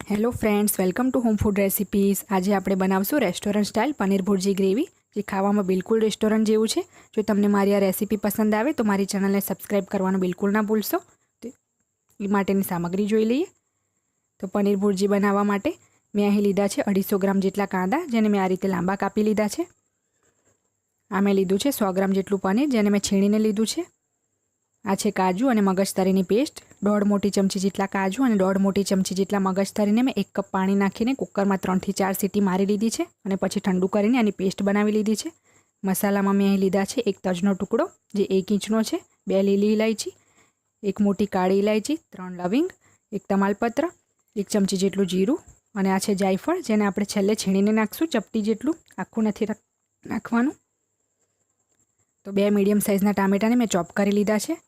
Hello friends, welcome to home food recipes. આજે આપણે બનાવશું રેસ્ટોરન્ટ સ્ટાઇલ પનીર ભુરજી ગ્રેવી, જે ખાવામાં બિલકુલ રેસ્ટોરન્ટ જેવું છે. જો તમને મારી આ રેસીપી પસંદ આવે તો મારી ચેનલને સબસ્ક્રાઈબ કરવાનું બિલકુલ ના ભૂલશો. તો એ માટેની સામગ્રી જોઈ લઈએ. તો પનીર ભુરજી બનાવવા માટે મેં અહીં લીધા છે 250 ગ્રામ જેટલા કાંદા, જેને મેં આ રીતે લાંબા કાપી લીધા છે. આ મેં લીધું છે 100 ગ્રામ જેટલું પનીર, જેને મેં છીણીને લીધું છે. આ છે કાજુ અને મગજતરીની પેસ્ટ, 1.5 મોટી ચમચી જેટલા કાજુ અને 1.5 મોટી ચમચી જેટલા મગજતરીને મેં 1 કપ પાણી નાખીને કુકરમાં 3 થી 4 સીટી મારી લીધી છે અને પછી ઠંડુ કરીને આની પેસ્ટ બનાવી લીધી છે. મસાલામાં મેં અહીં લીધા છે 1 તજનો ટુકડો, જે 1 ઇંચનો છે, 2 લીલી ઇલાયચી, 1 મોટી કાળી ઇલાયચી, 3 લવિંગ, 1 તમાલપત્ર, 1 ચમચી જેટલું જીરું અને આ છે જાયફળ, જેને આપણે છેલ્લે છીણીને નાખશું ચપટી જેટલું, આખું નથી નાખવાનું. તો 2 મીડિયમ સાઇઝના ટામેટાને મેં ચોપ કરી લીધા છે.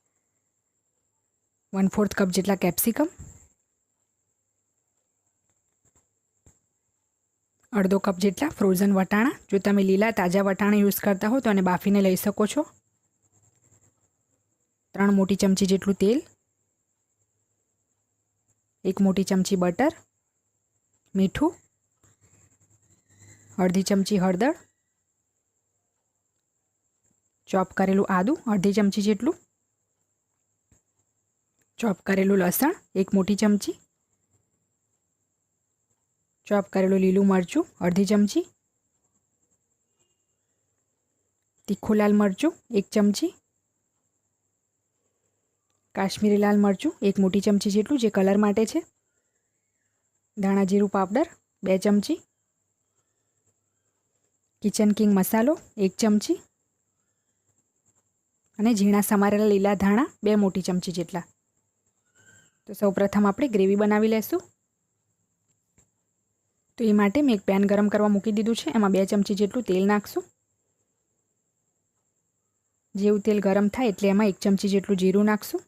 1/4 કપ જેટલા કેપ્સિકમ, અડધો કપ જેટલા ફ્રોઝન વટાણા. જો તમે લીલા તાજા વટાણા યુઝ કરતા હો તો આને બાફીને લઈ શકો છો. 3 મોટી ચમચી જેટલું તેલ, 1 મોટી ચમચી બટર, મીઠું, અડધી ચમચી હળદર, ચોપ કરેલું આદું અડધી ચમચી જેટલું, ચોપ કરેલું લસણ 1 મોટી ચમચી, ચોપ કરેલું લીલું મરચું અડધી ચમચી, તીખું લાલ મરચું 1 ચમચી, કાશ્મીરી લાલ મરચું 1 મોટી ચમચી જેટલું, જે કલર માટે છે, ધાણા જીરું પાવડર 2 ચમચી, કિચન કિંગ મસાલો 1 ચમચી અને ઝીણા સમારેલા લીલા ધાણા 2 મોટી ચમચી જેટલા. તો સૌપ્રથમ આપણે ગ્રેવી બનાવી લઈશું. તો એ માટે મેં એક પેન ગરમ કરવા મૂકી દીધું છે. એમાં 2 ચમચી જેટલું તેલ નાખશું. જેવું તેલ ગરમ થાય એટલે એમાં 1 ચમચી જેટલું જીરું નાખશું.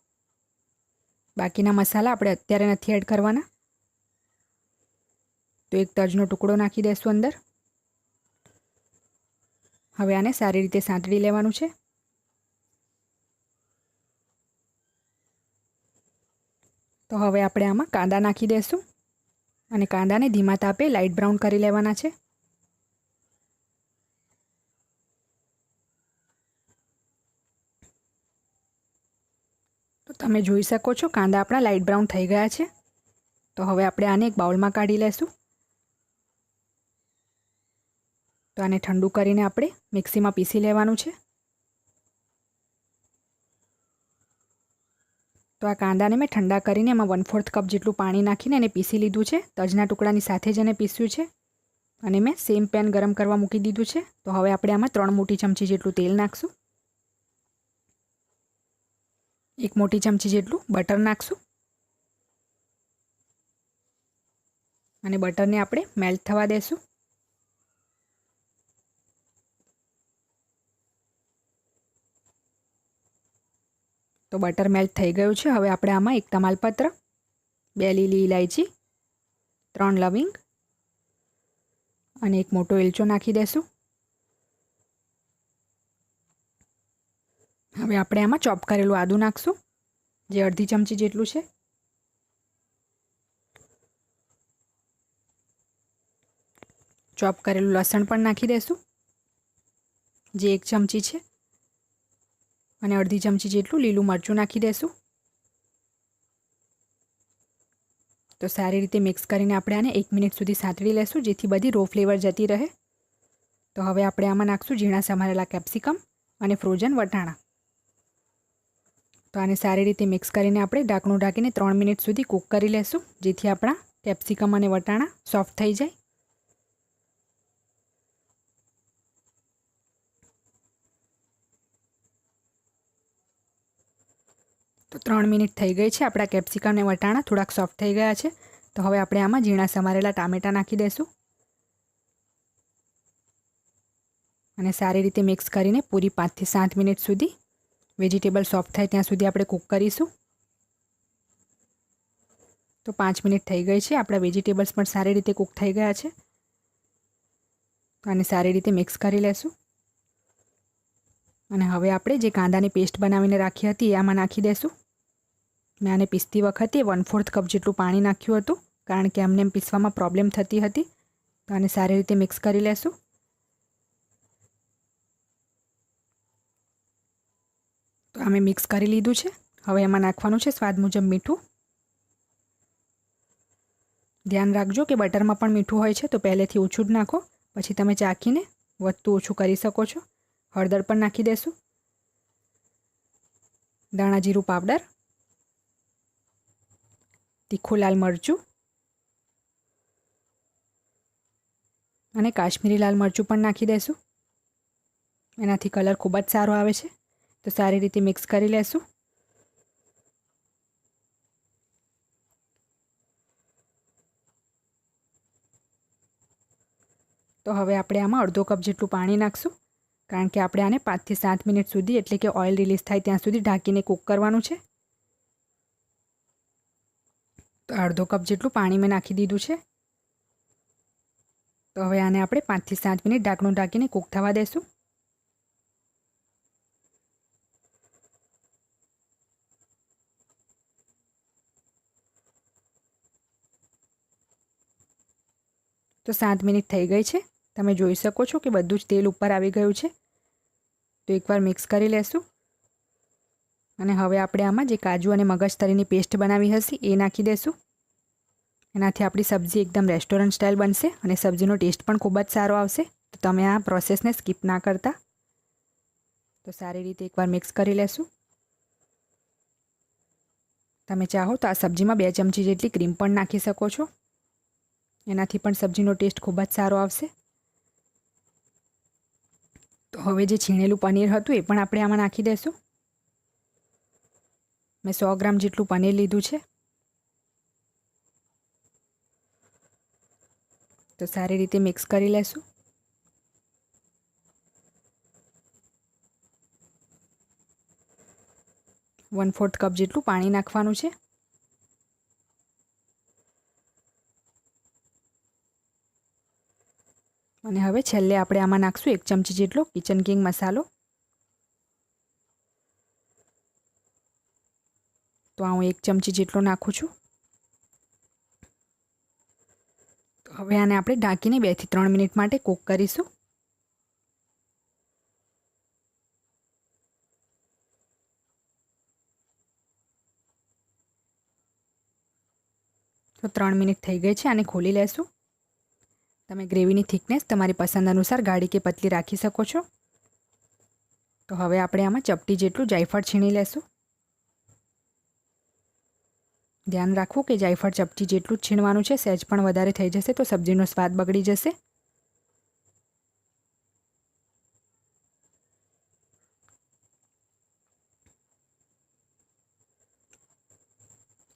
બાકીના મસાલા આપણે અત્યારે નથી એડ કરવાના. તો 1 તજનો ટુકડો નાખી દઈશું અંદર. હવે આને સારી રીતે સાંતળી લેવાનું છે. તો હવે આપણે આમાં કાંદા નાખી દઈશું અને કાંદાને ધીમા તાપે લાઇટ બ્રાઉન કરી લેવાના છે. તો તમે જોઈ શકો છો કાંદા આપણા લાઇટ બ્રાઉન થઈ ગયા છે. તો હવે આપણે આને એક બાઉલમાં કાઢી લેશું. તો આને ઠંડુ કરીને આપણે મિક્સીમાં પીસી લેવાનું છે. તો આ કાંદાને મેં ઠંડા કરીને એમાં 1/4 કપ જેટલું પાણી નાખીને એને પીસી લીધું છે. તજના ટુકડાની સાથે જ એને પીસ્યું છે અને મેં સેમ પેન ગરમ કરવા મૂકી દીધું છે. તો હવે આપણે આમાં 3 મોટી ચમચી જેટલું તેલ નાખશું, 1 મોટી ચમચી જેટલું બટર નાખશું અને બટરને આપણે મેલ્ટ થવા દેશું. તો બટર મેલ્ટ થઈ ગયું છે. હવે આપણે આમાં 1 તમાલપત્ર, 2 લીલી ઇલાયચી, 3 લવિંગ અને 1 મોટો એલચો નાખી દઈશું. હવે આપણે આમાં ચોપ કરેલું આદું નાખશું, જે અડધી ચમચી જેટલું છે. ચોપ કરેલું લસણ પણ નાખી દઈશું, જે 1 ચમચી છે, અને અડધી ચમચી જેટલું લીલું મરચું નાખી દઈશું. તો સારી રીતે મિક્સ કરીને આપણે આને 1 મિનિટ સુધી સાંતળી લેશું, જેથી બધી રો ફ્લેવર જતી રહે. તો હવે આપણે આમાં નાખશું ઝીણા સમારેલા કેપ્સિકમ અને ફ્રોઝન વટાણા. તો આને સારી રીતે મિક્સ કરીને આપણે ઢાંકણું ઢાંકીને 3 મિનિટ સુધી કૂક કરી લેશું, જેથી આપણા કેપ્સિકમ અને વટાણા સોફ્ટ થઈ જાય. તો 3 મિનિટ થઈ ગઈ છે. આપણા કેપ્સિકમ અને વટાણા થોડાક સોફ્ટ થઈ ગયા છે. તો હવે આપણે આમાં ઝીણા સમારેલા ટામેટાં નાખી દઈશું અને સારી રીતે મિક્સ કરીને પૂરી 5 થી 7 મિનિટ સુધી વેજીટેબલ સોફ્ટ થાય ત્યાં સુધી આપણે કૂક કરીશું. તો 5 મિનિટ થઈ ગઈ છે. આપણા વેજીટેબલ્સ પણ સારી રીતે કૂક થઈ ગયા છે. તો આને સારી રીતે મિક્સ કરી લેશું અને હવે આપણે જે કાંદાની પેસ્ટ બનાવીને રાખી હતી એ આમાં નાખી દઈશું. મેં આને પીસતી વખતે 1/4 કપ જેટલું પાણી નાખ્યું હતું, કારણ કે અમને પીસવામાં પ્રોબ્લેમ થતી હતી. તો આને સારી રીતે મિક્સ કરી લેશું. તો અમે મિક્સ કરી લીધું છે. હવે એમાં નાખવાનું છે સ્વાદ મુજબ મીઠું. ધ્યાન રાખજો કે બટરમાં પણ મીઠું હોય છે, તો પહેલેથી ઓછું જ નાખો, પછી તમે ચાખીને વધતું ઓછું કરી શકો છો. હળદર પણ નાખી દેશું. ધાણા જીરું પાવડર, તીખું લાલ મરચું અને કાશ્મીરી લાલ મરચું પણ નાખી દેશું. એનાથી કલર ખૂબ જ સારો આવે છે. તો સારી રીતે મિક્સ કરી લેશું. તો હવે આપણે આમાં અડધો કપ જેટલું પાણી નાખશું, કારણ કે આપણે આને 5 થી 7 મિનિટ સુધી, એટલે કે ઓઇલ રિલીઝ થાય ત્યાં સુધી ઢાંકીને કૂક કરવાનું છે. તો અડધો કપ જેટલું પાણી મેં નાખી દીધું છે. તો હવે આને આપણે 5 થી 7 મિનિટ ઢાંકણું ઢાંકીને કૂક થવા દેશું. તો 7 મિનિટ થઈ ગઈ છે. તમે જોઈ શકો છો કે બધું જ તેલ ઉપર આવી ગયું છે. તો એકવાર મિક્સ કરી લેશું. અને હવે આપણે આમાં જે કાજુ અને મગજતરીની પેસ્ટ બનાવી હશે એ નાખી દેશું. એનાથી આપણી સબ્જી એકદમ રેસ્ટોરન્ટ સ્ટાઇલ બનશે અને સબ્જીનો ટેસ્ટ પણ ખૂબ જ સારો આવશે. તો તમે આ પ્રોસેસને સ્કીપ ના કરતા. તો સારી રીતે એકવાર મિક્સ કરી લેશું. તમે ચાહો તો આ સબ્જીમાં 2 ચમચી જેટલી ક્રીમ પણ નાખી શકો છો. એનાથી પણ સબ્જીનો ટેસ્ટ ખૂબ જ સારો આવશે. તો હવે જે છીણેલું પનીર હતું એ પણ આપણે આમાં નાખી દઈશું. મેં 100 ગ્રામ જેટલું પનીર લીધું છે. તો સારી રીતે મિક્સ કરી લેશું. ¼ કપ જેટલું પાણી નાખવાનું છે. અને હવે છેલ્લે આપણે આમાં નાખશું 1 ચમચી જેટલો કિચન કિંગ મસાલો. તો હું 1 ચમચી જેટલો નાખું છું. તો હવે આને આપણે ઢાંકીને 2 થી 3 મિનિટ માટે કૂક કરીશું. તો 3 મિનિટ થઈ ગઈ છે. આને ખોલી લેશું. તમે ગ્રેવીની થિકનેસ તમારી પસંદ અનુસાર ગાઢી કે પતલી રાખી શકો છો. તો હવે આપણે આમાં ચપટી જેટલું જાયફળ છીણી લેશું. ધ્યાન રાખવું કે જાયફળ ચપટી જેટલું જ છીણવાનું છે. સહેજ પણ વધારે થઈ જશે તો સબ્જીનો સ્વાદ બગડી જશે.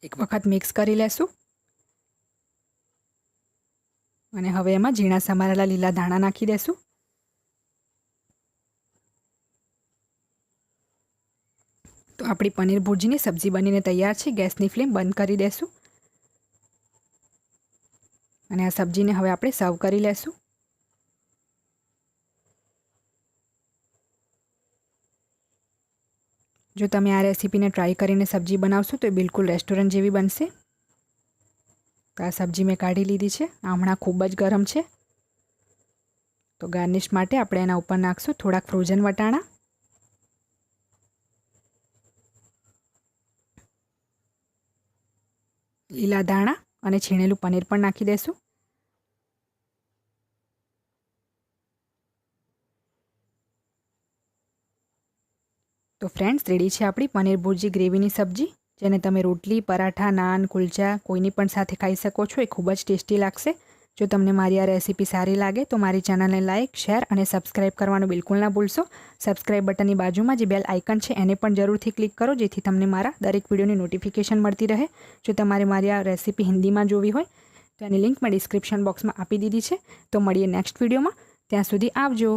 એક વખત મિક્સ કરી લેશું. અને હવે એમાં ઝીણા સમારેલા લીલા ધાણા નાખી દેશું. તો આપણી પનીર ભુરજીની સબ્જી બનીને તૈયાર છે. ગેસની ફ્લેમ બંધ કરી દેશું. અને આ સબ્જીને હવે આપણે સર્વ કરી લેશું. જો તમે આ રેસીપીને ટ્રાય કરીને સબ્જી બનાવશો તો એ બિલકુલ રેસ્ટોરન્ટ જેવી બનશે. તો આ સબ્જી મેં કાઢી લીધી છે. આ હમણાં ખૂબ જ ગરમ છે. તો ગાર્નિશ માટે આપણે એના ઉપર નાખશું થોડાક ફ્રોઝન વટાણા, લીલા ધાણા અને છીણેલું પનીર પણ નાખી દેશું. તો ફ્રેન્ડ્સ, રેડી છે આપણી પનીર ભુરજી ગ્રેવીની સબ્જી, જેને તમે રોટલી, પરાઠા, નાન, કુલચા કોઈની પણ સાથે ખાઈ શકો છો. એ ખૂબ જ ટેસ્ટી લાગશે. જો તમને મારી આ રેસીપી સારી લાગે તો મારી ચેનલને લાઇક, શેર અને સબસ્ક્રાઇબ કરવાનું બિલકુલ ના ભૂલશો. સબસ્ક્રાઇબ બટનની બાજુમાં જે બેલ આઇકન છે એને પણ જરૂરથી ક્લિક કરો, જેથી તમને મારા દરેક વિડીયોની નોટિફિકેશન મળતી રહે. જો તમારે મારી આ રેસીપી હિન્દીમાં જોવી હોય તો એની લિંક મેં ડિસ્ક્રિપ્શન બોક્સમાં આપી દીધી છે. તો મળીએ નેક્સ્ટ વિડીયોમાં. ત્યાં સુધી આવજો.